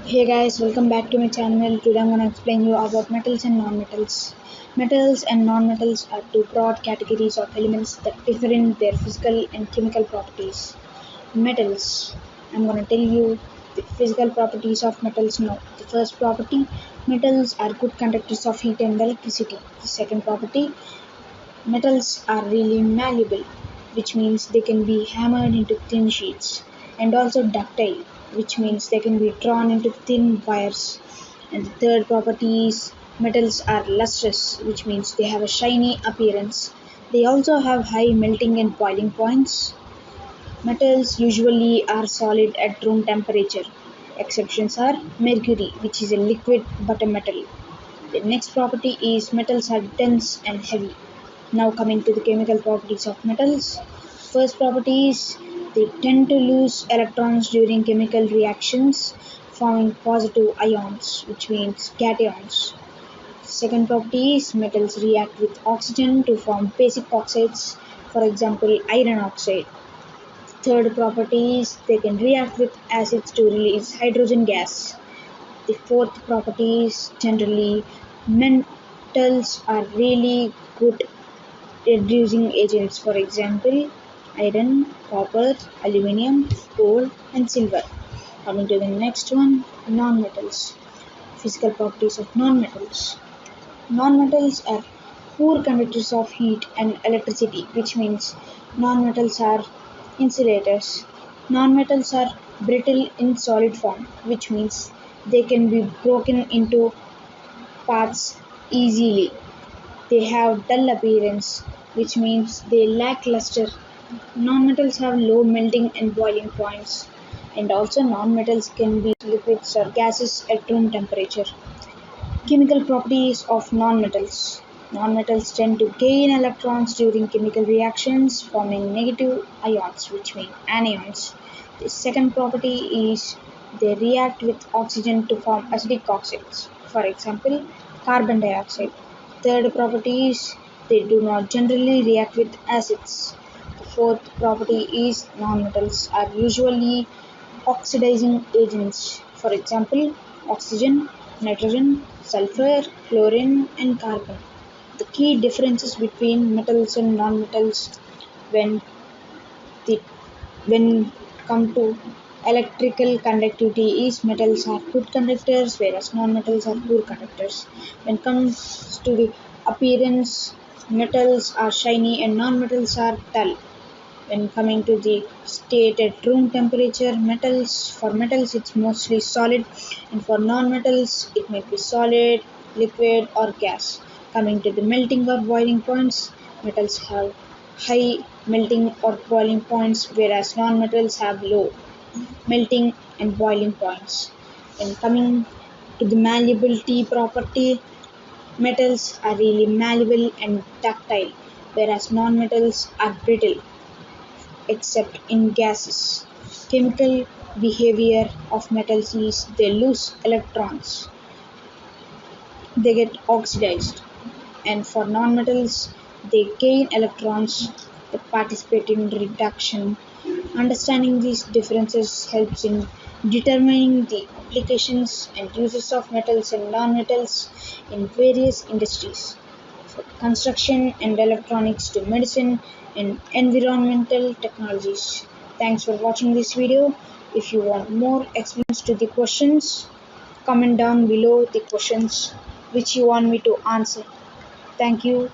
Hey guys, welcome back to my channel. Today I'm gonna explain you about metals and non-metals. Metals and non-metals are two broad categories of elements that differ in their physical and chemical properties. Metals. I'm gonna tell you the physical properties of metals now. The first property, metals are good conductors of heat and electricity. The second property, metals are really malleable, which means they can be hammered into thin sheets, and also ductile, which means they can be drawn into thin wires. And the third property is metals are lustrous, which means they have a shiny appearance. They also have high melting and boiling points. Metals usually are solid at room temperature. Exceptions are mercury, which is a liquid but a metal. The next property is metals are dense and heavy. Now coming to the chemical properties of metals. First property is they tend to lose electrons during chemical reactions, forming positive ions, which means cations. Second property is metals react with oxygen to form basic oxides, for example iron oxide. Third property is they can react with acids to release hydrogen gas. The fourth property is generally metals are really good reducing agents, for example iron, copper, aluminium, gold and silver. Coming to the next one, non-metals. Physical properties of non-metals. Non-metals are poor conductors of heat and electricity, which means non-metals are insulators. Non-metals are brittle in solid form, which means they can be broken into parts easily. They have dull appearance, which means they lack luster. Non-metals have low melting and boiling points, and also non-metals can be liquids or gases at room temperature. Chemical properties of nonmetals. Nonmetals tend to gain electrons during chemical reactions, forming negative ions, which mean anions. The second property is they react with oxygen to form acidic oxides, for example, carbon dioxide. Third property is they do not generally react with acids. The fourth property is nonmetals are usually oxidizing agents, for example, oxygen, nitrogen, sulfur, chlorine, and carbon. The key differences between metals and nonmetals when the when come to electrical conductivity is metals are good conductors whereas nonmetals are poor conductors. When comes to the appearance, metals are shiny and nonmetals are dull. When coming to the state at room temperature, metals it's mostly solid, and for non-metals it may be solid, liquid or gas. Coming to the melting or boiling points, metals have high melting or boiling points whereas non-metals have low melting and boiling points. When coming to the malleability property, metals are really malleable and ductile whereas non-metals are brittle except in gases. Chemical behavior of metals is they lose electrons, they get oxidized, and for nonmetals, they gain electrons that participate in reduction. Understanding these differences helps in determining the applications and uses of metals and nonmetals in various industries, from construction and electronics to medicine and environmental technologies. Thanks for watching this video. If you want more explanations to the questions, comment down below the questions which you want me to answer. Thank you.